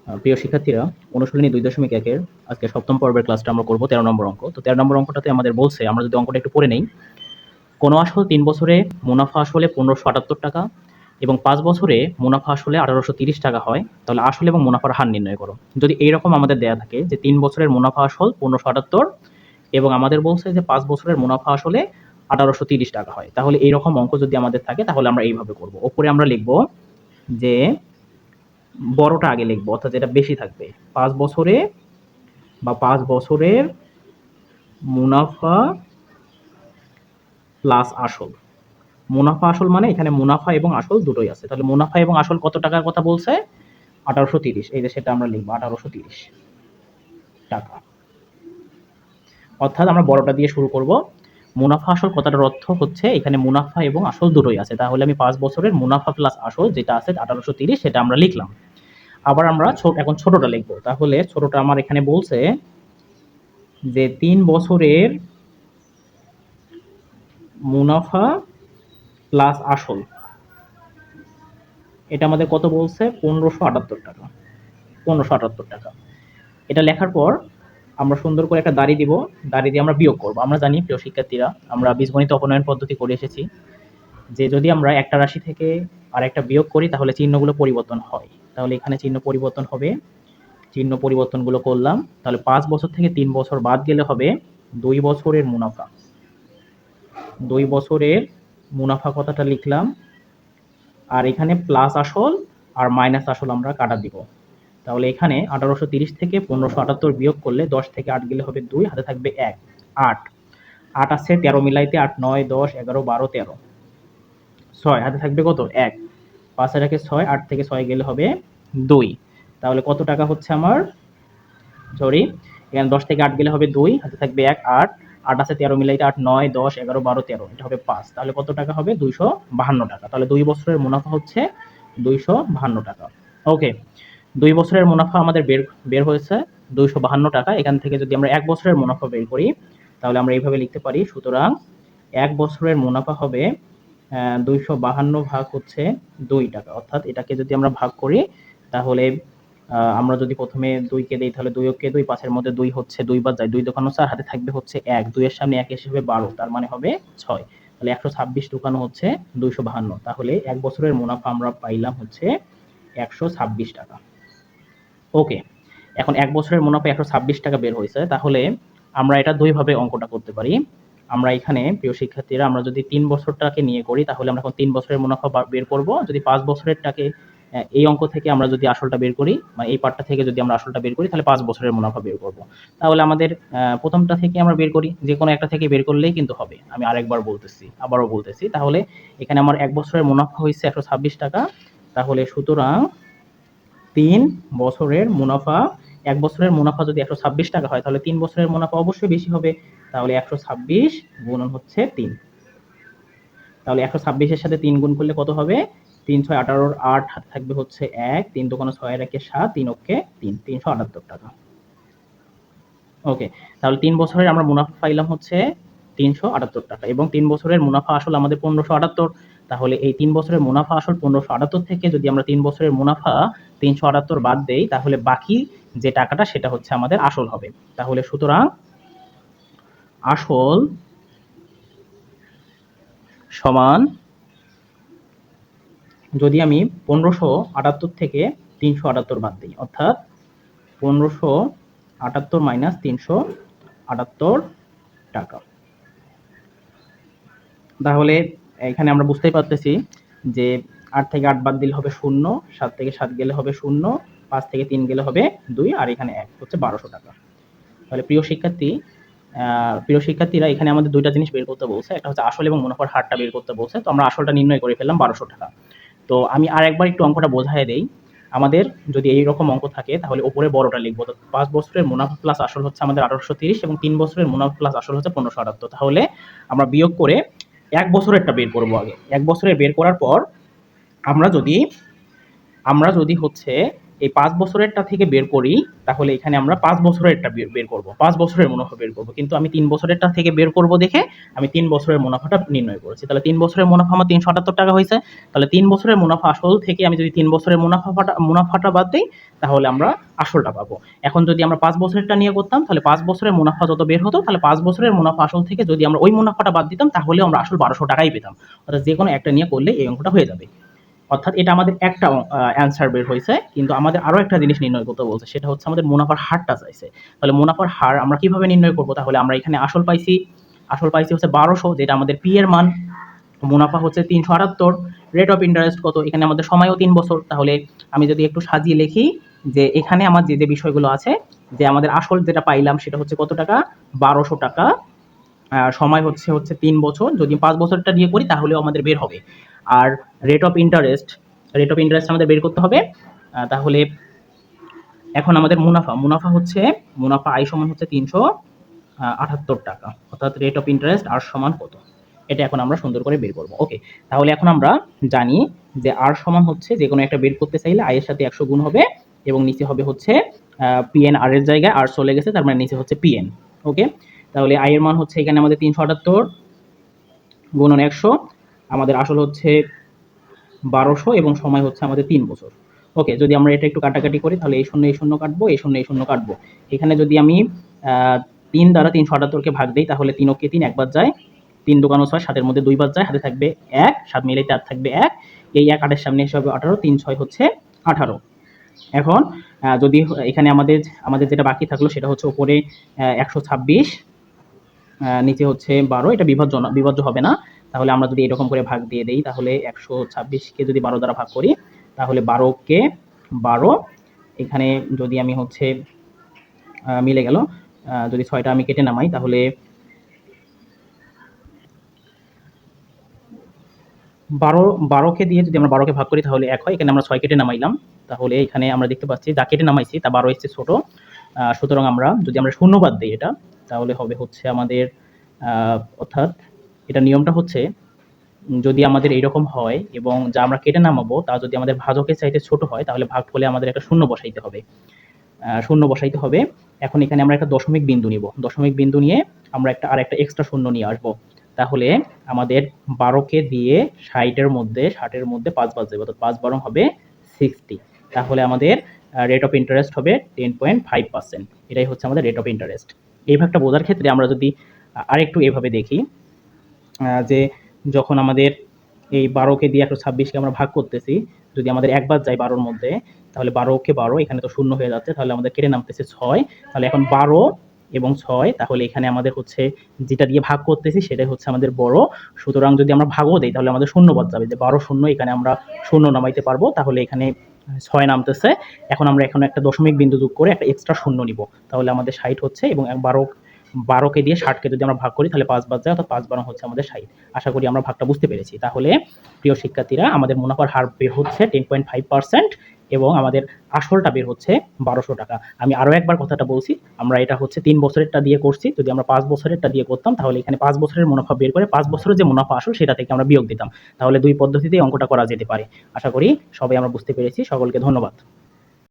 প্রিয় শিক্ষার্থীরা, অনুশীলনী ২.১ আজকে ৭ম পর্বের ক্লাসটা আমরা করব ১৩ নম্বর অঙ্ক। তো ১৩ নম্বর অঙ্কটাতে আমাদের বলছে, আমরা যদি অঙ্কটা একটু পড়ে নেই, কোনো আসল ৩ বছরে মুনাফা আসলে ১৫৭৮ টাকা এবং ৫ বছরে মুনাফা আসলে ১৮৩০ টাকা হয়, তাহলে আসল এবং মুনাফার হার নির্ণয় করো। যদি এইরকম আমাদের দেয়া থাকে যে ৩ বছরের মুনাফা আসল ১৫৭৮ এবং আমাদের বলছে যে ৫ বছরের মুনাফা আসলে ১৮৩০ টাকা হয়, তাহলে এইরকম অঙ্ক যদি আমাদের থাকে তাহলে আমরা এইভাবে করব। ওপরে আমরা লিখব যে বড়টা আগে লিখবো, অর্থাৎ যেটা বেশি থাকবে, ৫ বছরে বা ৫ বছরের মুনাফা প্লাস আসল। মুনাফা আসল মানে এখানে মুনাফা এবং আসল দুটোই আছে, তাহলে মুনাফা এবং আসল কত টাকার কথা বলছে? ১৮৩০। এই যে সেটা আমরা লিখবো ১৮৩০ টাকা। অর্থাৎ আমরা বড়টা দিয়ে শুরু করব। মুনাফা আসল কথাটার অর্থ হচ্ছে এখানে মুনাফা এবং আসল দুটোই আছে, তাহলে আমি ৫ বছরের মুনাফা প্লাস আসল যেটা আছে ১৮৩০ সেটা আমরা লিখলাম। আবার আমরা এখন ছোটটা লিখবো, তাহলে ছোটটা আমার এখানে বলছে যে ৩ বছরের মুনাফা প্লাস আসল, এটা আমাদের কত বলছে? ১৫৭৮ টাকা। ১৫৭৮ টাকা। এটা লেখার পর আমরা সুন্দর করে একটা দাড়ি দিব, দাড়ি দিয়ে আমরা বিয়োগ করব। আমরা জানি প্রিয় শিক্ষার্থীরা, আমরা বীজগণিত অপনয়ন পদ্ধতি করে এসেছি যে যদি আমরা একটা রাশি থেকে আর একটা বিয়োগ করি তাহলে চিহ্নগুলো পরিবর্তন হয়। তাহলে এখানে চিহ্ন পরিবর্তন হবে, চিহ্ন পরিবর্তনগুলো করলাম। তাহলে ৫ বছর থেকে ৩ বছর বাদ গেলে হবে ২ বছরের মুনাফা। ২ বছরের মুনাফা কথাটা লিখলাম, আর এখানে প্লাস আসল আর মাইনাস আসল আমরা কাটা দিব। তাহলে এখানে ১৮৩০ থেকে ১৫৭৮ বিয়োগ করলে ১০ থেকে ৮ গেলে হবে ২, হাতে থাকবে ১, ৮। ৮ আছে ১৩ মিলাইতে, ৮, ৯, ১০, ১১, ১২, ১৩, ৬, হাতে থাকবে কত? ১। ৫ এর একে ৬, ৮ থেকে ৬ গেলে হবে ২। তাহলে কত টাকা হচ্ছে আমার? সরি, এখানে ১০ থেকে ৮ গেলে হবে ২, হাতে থাকবে ১, ৮। ৮ আছে ১৩ মিলাইতে, ৮, ৯, ১০, ১১, ১২, ১৩, এটা হবে ৫। তাহলে কত টাকা হবে? ২৫২ টাকা। তাহলে ২ বছরের মুনাফা হচ্ছে ২৫২ টাকা। ওকে, ২ বছরের মুনাফা আমাদের বের বের হয়েছে ২৫২ টাকা। এখান থেকে যদি আমরা ১ বছরের মুনাফা বের করি তাহলে আমরা এইভাবে লিখতে পারি, সুতরাং ১ বছরের মুনাফা হবে ২৫২ ভাগ হচ্ছে ২ টাকা। অর্থাৎ এটাকে যদি আমরা ভাগ করি তাহলে আমরা যদি প্রথমে ২ কে দেই তাহলে ২ কে ২, ৫ এর মধ্যে ২ হচ্ছে ২ বার যায়, ২ দোকানো ৪, হাতে থাকবে হচ্ছে ১, ২ এর সামনে ১ এসে হবে ১২, তার মানে হবে ৬। তাহলে ১২৬ দোকানো হচ্ছে ২৫২, তাহলে ১ বছরের মুনাফা আমরা পাইলাম হচ্ছে ১২৬ টাকা। ওকে, এখন ১ বছরের মুনাফা ১২৬ টাকা বের হয়েছে, তাহলে আমরা এটা দুইভাবে অঙ্কটা করতে পারি। আমরা এখানে প্রিয় শিক্ষার্থীরা, আমরা যদি ৩ বছরটাকে নিয়ে করি তাহলে আমরা এখন ৩ বছরের মুনাফা বের করব। যদি ৫ বছরেরটাকে এই অঙ্ক থেকে আমরা যদি আসলটা বের করি, মানে এই পার্টটা থেকে যদি আমরা আসলটা বের করি তাহলে ৫ বছরের মুনাফা বের করব। তাহলে আমাদের প্রথমটা থেকে আমরা বের করি, যে কোনো একটা থেকে বের করলেই কিন্তু হবে। আমি আরেকবার বলতেছি, আবারও বলতেছি। তাহলে এখানে আমার ১ বছরের মুনাফা হয়েছে ১২৬ টাকা। তাহলে সুতরাং ৩ বছরের মুনাফা, ১ বছরের মুনাফা যদি ১২৬ টাকা হয় তাহলে ৩ বছরের মুনাফা অবশ্যই বেশি হবে। তাহলে ১২৬ গুণন হচ্ছে ৩। তাহলে ১২৬ এর সাথে ৩ গুণ করলে কত হবে? ৩ ৬ ১৮, ৮, হাতে থাকবে হচ্ছে ১, ৩ দোকানো ৬ এর একে ৭, ৩ অক্ষে ৩, ৩৭৮ টাকা। ওকে, তাহলে ৩ বছরের আমরা মুনাফা পাইলাম হচ্ছে ৩৭৮ টাকা এবং ৩ বছরের মুনাফা আসল আমাদের ১৫৭৮। তাহলে এই ৩ বছরের মুনাফা আসল ১৫৭৮ থেকে যদি আমরা ৩ বছরের মুনাফা ৩৭৮ বাদ দেই তাহলে বাকি যে টাকাটা সেটা হচ্ছে আমাদের আসল হবে। তাহলে সুতরাং আসল সমান, যদি আমি ১৫৭৮ থেকে ৩৭৮ বাদ দিই, অর্থাৎ ১৫৭৮ মাইনাস ৩৭৮ টাকা, তাহলে এখানে আমরা বুঝতেই পারতেছি যে ৮ থেকে ৮ বাদ দিলে হবে ০, ৭ থেকে ৭ গেলে হবে ০, ৫ থেকে ৩ গেলে হবে ২, আর এখানে ১ হচ্ছে ১২০০ টাকা। তাহলে প্রিয় শিক্ষার্থীরা, এখানে আমাদের দুইটা জিনিস বের করতে বলছে, একটা হচ্ছে আসল এবং মুনাফার হারটা বের করতে বলছে। তো আমরা আসলটা নির্ণয় করে ফেললাম ১২০০ টাকা। তো আমি আরেকবার একটু অঙ্কটা বোঝায় দেই। আমাদের যদি এইরকম অঙ্ক থাকে তাহলে ওপরে বড়টা লিখবো। তো ৫ বছরের মুনাফা প্লাস আসল হচ্ছে আমাদের ১৮৩০ এবং ৩ বছরের মুনাফা প্লাস আসল হচ্ছে ১৫৭৮। তাহলে আমরা বিয়োগ করে ১ বছরেরটা বের করবো আগে। ১ বছরের বের করার পর আমরা যদি হচ্ছে এই 5 বছরেরটা থেকে বের করি, তাহলে এখানে আমরা 5 বছরেরটা বের করব, 5 বছরের মুনাফা বের করব। কিন্তু আমি 3 বছরেরটা থেকে বের করব দেখে আমি 3 বছরের মুনাফাটা নির্ণয় করেছি। তাহলে 3 বছরের মুনাফা আমার 378 টাকা হয়েছে। তাহলে 3 বছরের মুনাফা আসল থেকে আমি যদি 3 বছরের মুনাফাটা বাদ দিই, তাহলে আমরা আসলটা পাবো। এখন যদি আমরা 5 বছরেরটা নিয়ে করতাম, তাহলে 5 বছরের মুনাফা যত বের হতো, তাহলে 5 বছরের মুনাফা আসল থেকে যদি আমরা ওই মুনাফাটা বাদ দিতাম, তাহলেও আমরা আসল 1200 টাকাই পেতাম। অর্থাৎ যে কোনো একটা নিয়ে করলে এই অঙ্কটা হয়ে যাবে। অর্থাৎ এটা আমাদের একটা অ্যান্সার বের হয়েছে, কিন্তু আমাদের আরো একটা জিনিস নির্ণয় করতে বলছে, সেটা হচ্ছে আমাদের মুনাফার হারটা চাইছে। তাহলে মুনাফার হার আমরা কিভাবে নির্ণয় করব? তাহলে আমরা এখানে আসল পাইছি হচ্ছে 1200, যেটা আমাদের পি এর মান, মুনাফা হচ্ছে 378, রেট অফ ইন্টারেস্ট কত, এখানে আমাদের সময়ও 3 বছর। তাহলে আমি যদি একটু সাজিয়ে লিখি যে এখানে আমার যে বিষয়গুলো আছে, যে আমাদের আসল যেটা পাইলাম সেটা হচ্ছে কত টাকা, 1200 টাকা, সময় হচ্ছে 3 বছর। যদি 5 বছরটা দিয়ে করি তাহলেও আমাদের বের হবে। আর রেট অফ ইন্টারেস্ট আমাদের বের করতে হবে। তাহলে এখন আমাদের মুনাফা আয় সমান হচ্ছে 378 টাকা, অর্থাৎ রেট অফ ইন্টারেস্ট আর সমান কত, এটা এখন আমরা সুন্দর করে বের করব। ওকে, তাহলে এখন আমরা জানি যে আর সমান হচ্ছে, যে কোনো একটা বের করতে চাইলে আয়ের সাথে 100 গুণ হবে, এবং নিচে হবে হচ্ছে পিএন, আর এর জায়গায় আর চলে গেছে, তার মানে নিচে হচ্ছে পিএন। ওকে, তাহলে আয়ের মান হচ্ছে এখানে আমাদের 378 গুণন 100, আমাদের আসল হচ্ছে 1200, এবং সময় হচ্ছে আমাদের 3 বছর। ওকে, যদি আমরা এটা একটু কাটাকাটি করি, তাহলে এই শূন্য কাটবো, এই শূন্য কাটবো। এখানে যদি আমি 3 দ্বারা 378কে ভাগ দিই, তাহলে 3 কে 3 একবার যায়, 3 দোকানো 6, 7 এর মধ্যে 2 বার যায়, হাতে থাকবে 1, 7 মিলে 4 থাকবে 1, এই 1 8 এর সামনে এসে হবে 18, 3 6 হচ্ছে 18। এখন যদি এখানে আমাদের যেটা বাকি থাকলো সেটা হচ্ছে উপরে 126, নিচে হচ্ছে 12, এটা বিভাজ্য হবে না। তাহলে আমরা যদি এরকম করে ভাগ দিয়ে দেই, তাহলে 126কে যদি 12 দ্বারা ভাগ করি, তাহলে 12কে 12, এখানে যদি আমি হচ্ছে মিলে গেল, যদি 6টা আমি কেটে নামাই, তাহলে 12কে দিয়ে যদি আমরা 12কে ভাগ করি তাহলে 1 হয়। এখানে আমরা 6 কেটে নামাইলাম, তাহলে এখানে আমরা দেখতে পাচ্ছি যা কেটে নামাইছি তা 12 এসছে ছোট। সুতরাং যদি আমরা শূন্য বাদ দিই এটা, তাহলে হবে হচ্ছে আমাদের, অর্থাৎ এটা নিয়মটা হচ্ছে, যদি আমাদের এইরকম হয় এবং যা আমরা কেটে নামাবো তা যদি আমাদের ভাজকের চাইতে ছোট হয়, তাহলে ভাগফলে আমাদের একটা শূন্য বসাইতে হবে। এখন এখানে আমরা একটা দশমিক বিন্দু নিব, দশমিক বিন্দু নিয়ে আমরা আরেকটা এক্সট্রা শূন্য নিয়ে আসবো। তাহলে আমাদের 12কে দিয়ে 60-এর মধ্যে 5 বাদ যাবে, অর্থাৎ 5 12 হবে 60। তাহলে আমাদের রেট অফ ইন্টারেস্ট হবে 10.5%। এটাই হচ্ছে আমাদের রেট অফ ইন্টারেস্ট। এই ভাগটা বোঝার ক্ষেত্রে আমরা যদি আরেকটু এভাবে দেখি, যে যখন আমাদের এই 12কে দিয়ে 126কে আমরা ভাগ করতেছি, যদি আমাদের একবার যায় 12-র মধ্যে, তাহলে 12কে 12, এখানে তো শূন্য হয়ে যাচ্ছে, তাহলে আমাদের কেটে নামতেছে 6। তাহলে এখন 12 এবং 6, তাহলে এখানে আমাদের হচ্ছে যেটা দিয়ে ভাগ করতেছি সেটাই হচ্ছে আমাদের বড়। সুতরাং যদি আমরা ভাগও দেই, তাহলে আমাদের শূন্য বাদ যাবে, যে 12 শূন্য, এখানে আমরা শূন্য নামাইতে পারবো। তাহলে এখানে 6 নামতেছে। এখন আমরা একটা দশমিক বিন্দু যোগ করে একটা এক্সট্রা শূন্য নিব, তাহলে আমাদের 60 হচ্ছে, এবং 12কে দিয়ে 60কে যদি আমরা ভাগ করি, তাহলে 5 বাদ যায়, অর্থাৎ 5 12 হচ্ছে আমাদের 60। আশা করি আমরা ভাগটা বুঝতে পেরেছি। তাহলে প্রিয় শিক্ষার্থীরা, আমাদের মুনাফার হার বের হচ্ছে 10.5%, এবং আমাদের আসলটা বের হচ্ছে 1200 টাকা। আমি আরো একবার কথাটা বলছি, আমরা এটা হচ্ছে 3 বছরেরটা দিয়ে করছি। যদি আমরা 5 বছরেরটা দিয়ে করতাম, তাহলে এখানে 5 বছরের মুনাফা বের করে 5 বছরের যে মুনাফা আসল সেটা থেকে আমরা বিয়োগ দিতাম। তাহলে 2 পদ্ধতিতেই অঙ্কটা করা যেতে পারে। আশা করি সবাই আমরা বুঝতে পেরেছি। সকলকে ধন্যবাদ।